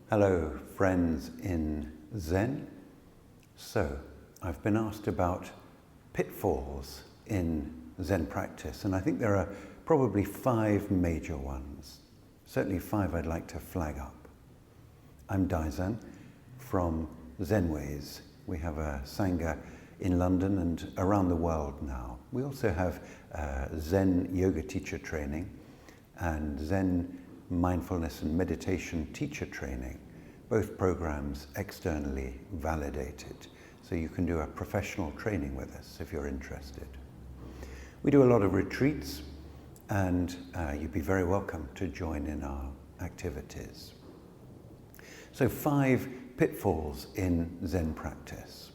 Hello, friends in Zen. So, I've been asked about pitfalls in Zen practice, and I think there are probably 5 major ones. Certainly 5 I'd like to flag up. I'm Daizan from Zenways. We have a Sangha in London and around the world now. We also have Zen yoga teacher training and Zen mindfulness and meditation teacher training, both programs externally validated. So you can do a professional training with us if you're interested. We do a lot of retreats, and you'd be very welcome to join in our activities. So 5 pitfalls in Zen practice.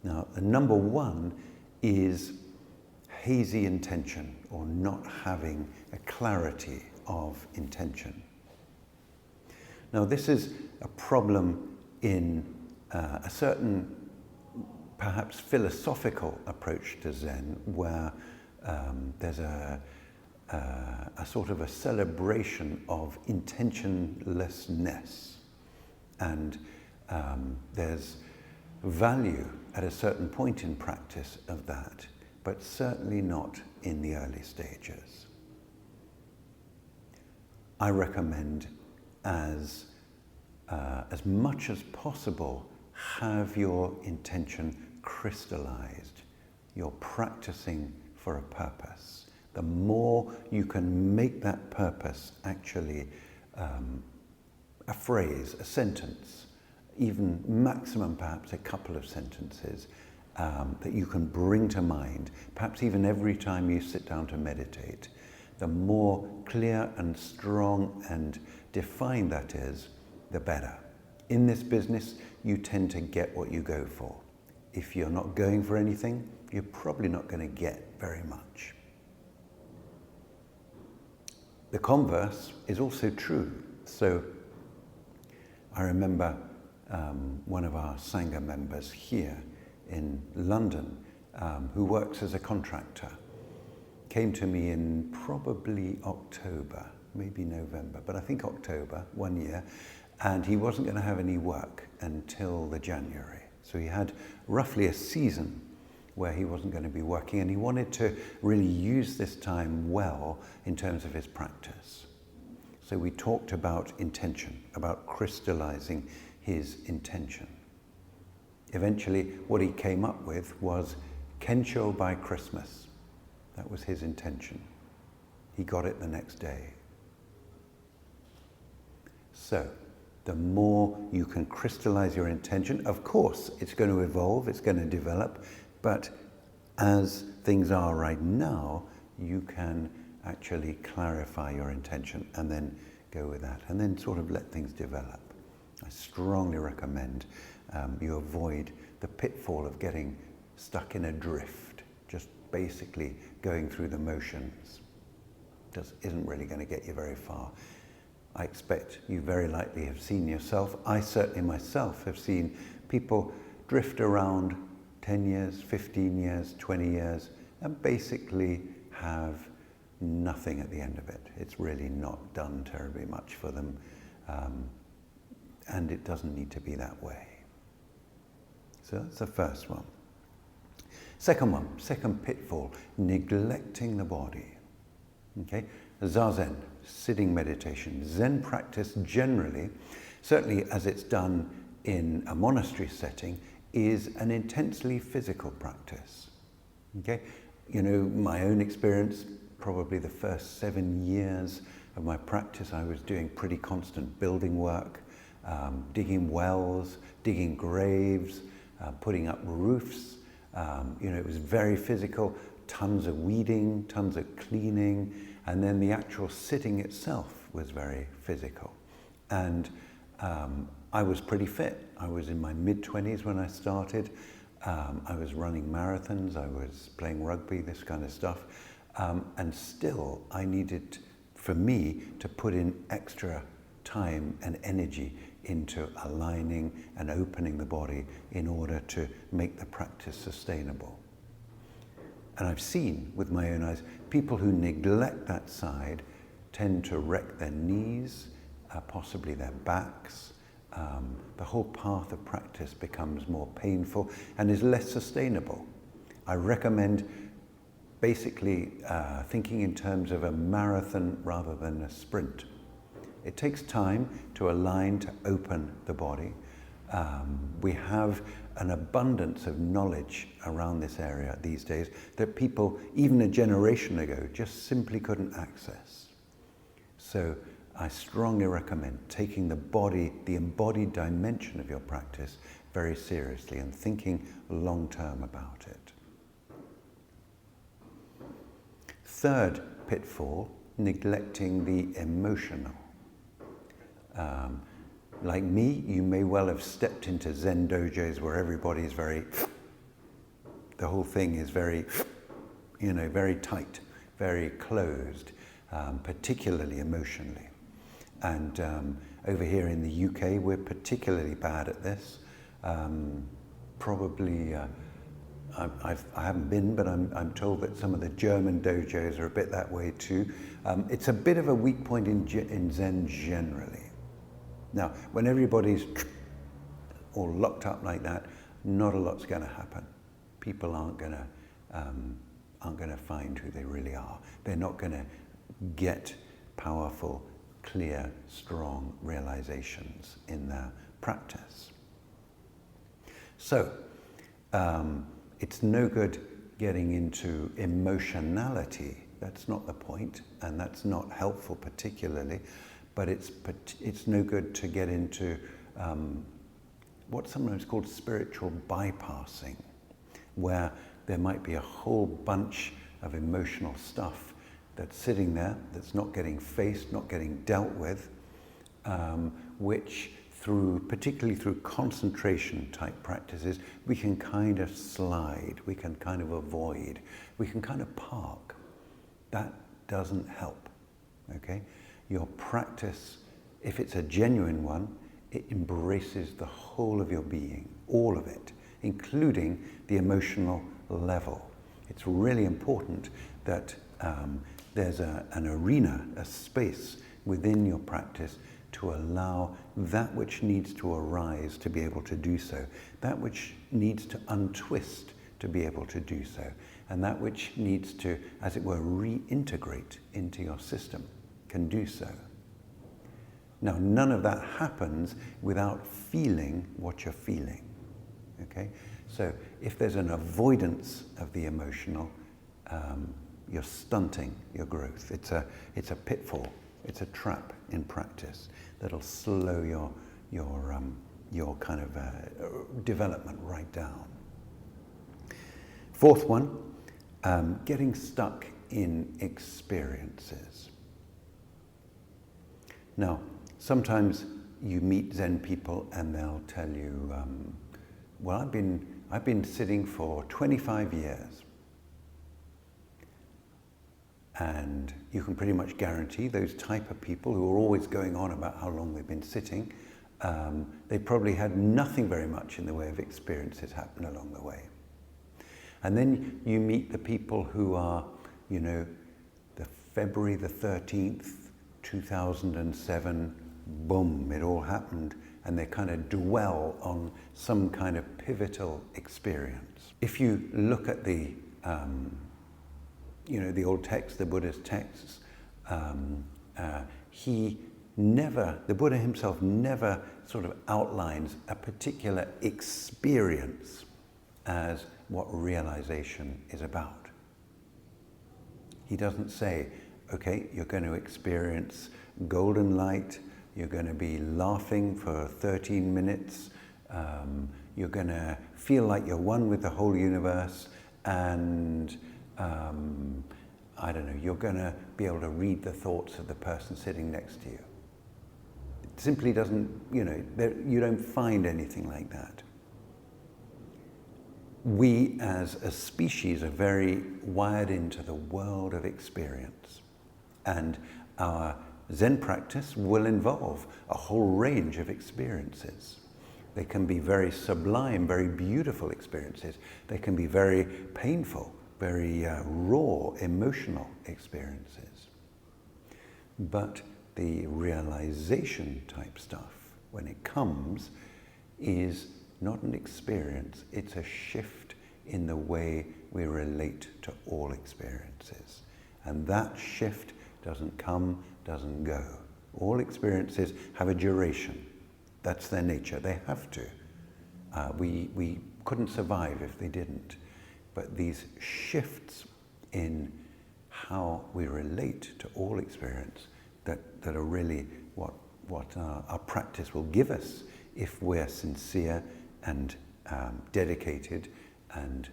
Now, the number 1 is hazy intention, or not having a clarity of intention. Now, this is a problem in a certain, perhaps philosophical approach to Zen, where there's a sort of a celebration of intentionlessness, and there's value at a certain point in practice of that, but certainly not in the early stages. I recommend as much as possible, have your intention crystallized. You're practicing for a purpose. The more you can make that purpose actually a phrase, a sentence, even maximum perhaps a couple of sentences that you can bring to mind, perhaps even every time you sit down to meditate, the more clear and strong and defined that is, the better. In this business, you tend to get what you go for. If you're not going for anything, you're probably not going to get very much. The converse is also true. So I remember one of our Sangha members here in London, who works as a contractor, came to me in probably October, maybe November, but I think October, one year, and he wasn't going to have any work until the January. So he had roughly a season where he wasn't going to be working, and he wanted to really use this time well in terms of his practice. So we talked about intention, about crystallizing his intention. Eventually, what he came up with was Kensho by Christmas. That was his intention. He got it the next day. So, the more you can crystallize your intention, of course, it's going to evolve, it's going to develop, but as things are right now, you can actually clarify your intention and then go with that, and then sort of let things develop. I strongly recommend you avoid the pitfall of getting stuck in a drift, just basically going through the motions. Just isn't really going to get you very far. I expect you very likely have seen yourself, I certainly myself have seen people drift around 10 years, 15 years, 20 years, and basically have nothing at the end of it. It's really not done terribly much for them, and it doesn't need to be that way. So that's the first one. Second pitfall, neglecting the body. Okay, Zazen, sitting meditation. Zen practice generally, certainly as it's done in a monastery setting, is an intensely physical practice. Okay, you know, my own experience, probably the first 7 years of my practice, I was doing pretty constant building work, digging wells, digging graves, putting up roofs. You know, it was very physical, tons of weeding, tons of cleaning, and then the actual sitting itself was very physical. And I was pretty fit. I was in my mid-20s when I started. I was running marathons, I was playing rugby, this kind of stuff. And still, I needed, for me, to put in extra time and energy into aligning and opening the body in order to make the practice sustainable. And I've seen with my own eyes, people who neglect that side tend to wreck their knees, possibly their backs. The whole path of practice becomes more painful and is less sustainable. I recommend basically thinking in terms of a marathon rather than a sprint. It takes time to align, to open the body. We have an abundance of knowledge around this area these days that people, even a generation ago, just simply couldn't access. So I strongly recommend taking the body, the embodied dimension of your practice very seriously and thinking long term about it. Third pitfall, neglecting the emotional. Like me, you may well have stepped into Zen dojos where everybody is the whole thing is very, very tight, very closed, particularly emotionally. And over here in the UK, we're particularly bad at this. Probably, I haven't been, but I'm told that some of the German dojos are a bit that way too. It's a bit of a weak point in Zen generally. Now, when everybody's all locked up like that, not a lot's going to happen. People aren't going to find who they really are. They're not going to get powerful, clear, strong realizations in their practice. So, it's no good getting into emotionality. That's not the point, and that's not helpful particularly. But it's no good to get into what's sometimes called spiritual bypassing, where there might be a whole bunch of emotional stuff that's sitting there, that's not getting faced, not getting dealt with, which particularly through concentration type practices, we can kind of slide, we can kind of avoid, we can kind of park. That doesn't help, okay? Your practice, if it's a genuine one, it embraces the whole of your being, all of it, including the emotional level. It's really important that there's an arena, a space within your practice to allow that which needs to arise to be able to do so, that which needs to untwist to be able to do so, and that which needs to, as it were, reintegrate into your system can do so. Now, none of that happens without feeling what you're feeling, okay? So if there's an avoidance of the emotional, you're stunting your growth. It's a pitfall. It's a trap in practice that'll slow your kind of development right down. Fourth one, getting stuck in experiences. Now, sometimes you meet Zen people and they'll tell you, well, I've been sitting for 25 years. And you can pretty much guarantee those type of people who are always going on about how long they've been sitting, they probably had nothing very much in the way of experiences happen along the way. And then you meet the people who are, the February the 13th, 2007, boom, it all happened, and they kind of dwell on some kind of pivotal experience. If you look at the old texts, the Buddha's texts, the Buddha himself never sort of outlines a particular experience as what realization is about. He doesn't say, okay, you're going to experience golden light, you're going to be laughing for 13 minutes, you're going to feel like you're one with the whole universe, and I don't know, you're going to be able to read the thoughts of the person sitting next to you. It simply doesn't, you don't find anything like that. We as a species are very wired into the world of experience, and our Zen practice will involve a whole range of experiences. They can be very sublime, very beautiful experiences. They can be very painful, very raw, emotional experiences. But the realization type stuff, when it comes, is not an experience, it's a shift in the way we relate to all experiences. And that shift doesn't come, doesn't go. All experiences have a duration. That's their nature, they have to. We couldn't survive if they didn't. But these shifts in how we relate to all experience that are really what our practice will give us if we're sincere and dedicated and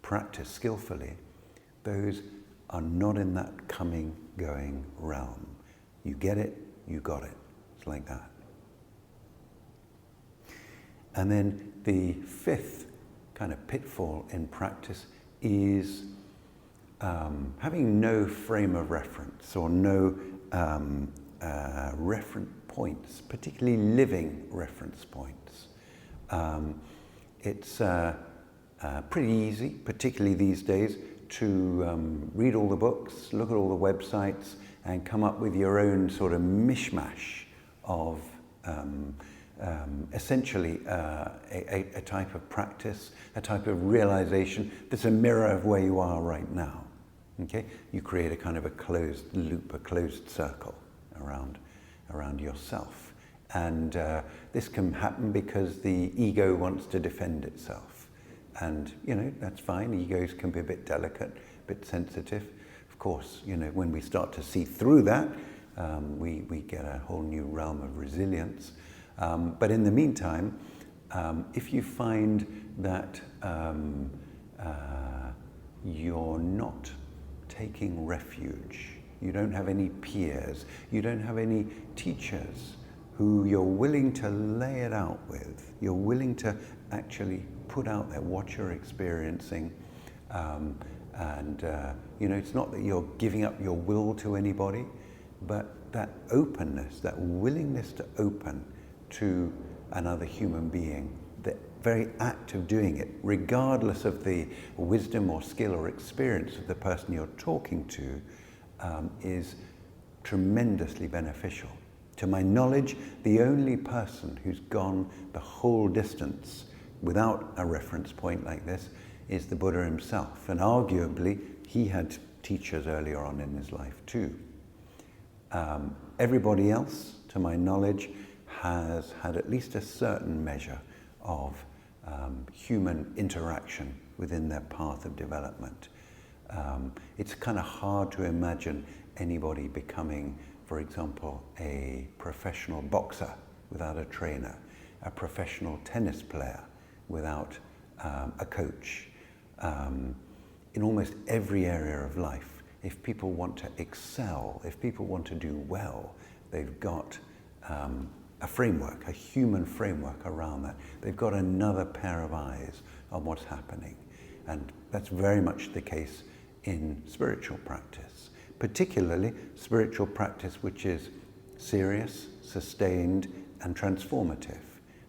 practice skillfully. Those are not in that coming, going realm. You get it, you got it. It's like that. And then the fifth kind of pitfall in practice is having no frame of reference or no reference points, particularly living reference points. It's pretty easy, particularly these days, to read all the books, look at all the websites, and come up with your own sort of mishmash of essentially a type of practice, a type of realization that's a mirror of where you are right now. Okay? You create a kind of a closed loop, a closed circle around yourself. And this can happen because the ego wants to defend itself. And, you know, that's fine. Egos can be a bit delicate, a bit sensitive. Of course, you know, when we start to see through that, we get a whole new realm of resilience. But in the meantime, if you find that you're not taking refuge, you don't have any peers, you don't have any teachers who you're willing to lay it out with, you're willing to actually put out there what you're experiencing, you know, it's not that you're giving up your will to anybody, but that openness, that willingness to open to another human being, the very act of doing it, regardless of the wisdom or skill or experience of the person you're talking to, is tremendously beneficial. To my knowledge, the only person who's gone the whole distance without a reference point like this is the Buddha himself. And arguably, he had teachers earlier on in his life too. Everybody else, to my knowledge, has had at least a certain measure of human interaction within their path of development. It's kind of hard to imagine anybody becoming, for example, a professional boxer without a trainer, a professional tennis player without a coach. In almost every area of life, if people want to excel, if people want to do well, they've got a framework, a human framework around that. They've got another pair of eyes on what's happening. And that's very much the case in spiritual practice, particularly spiritual practice which is serious, sustained, and transformative.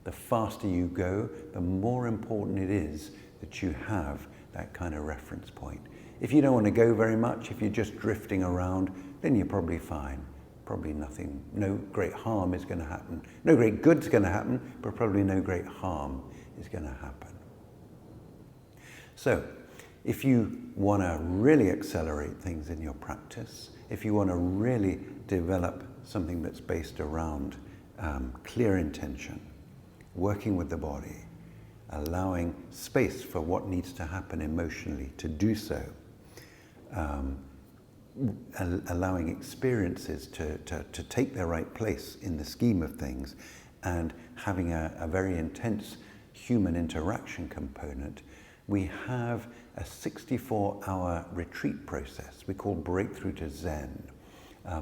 The faster you go, the more important it is that you have that kind of reference point. If you don't want to go very much, if you're just drifting around, then you're probably fine. Probably nothing, no great harm is going to happen. No great good's going to happen, but probably no great harm is going to happen. So, if you want to really accelerate things in your practice, if you want to really develop something that's based around clear intention, working with the body, allowing space for what needs to happen emotionally to do so, allowing experiences to take their right place in the scheme of things, and having a very intense human interaction component, we have a 64-hour retreat process we call Breakthrough to Zen.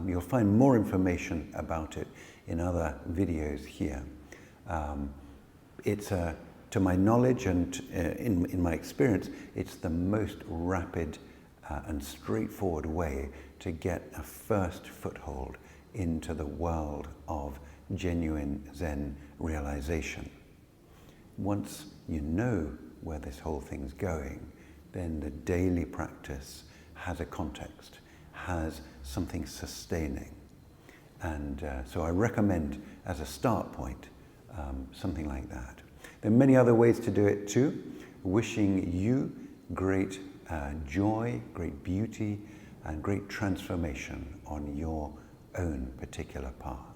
You'll find more information about it in other videos here. It's, to my knowledge and in my experience, it's the most rapid and straightforward way to get a first foothold into the world of genuine Zen realization. Once you know where this whole thing's going, then the daily practice has a context, has something sustaining. And so I recommend, as a start point, something like that. There are many other ways to do it too. Wishing you great joy, great beauty, and great transformation on your own particular path.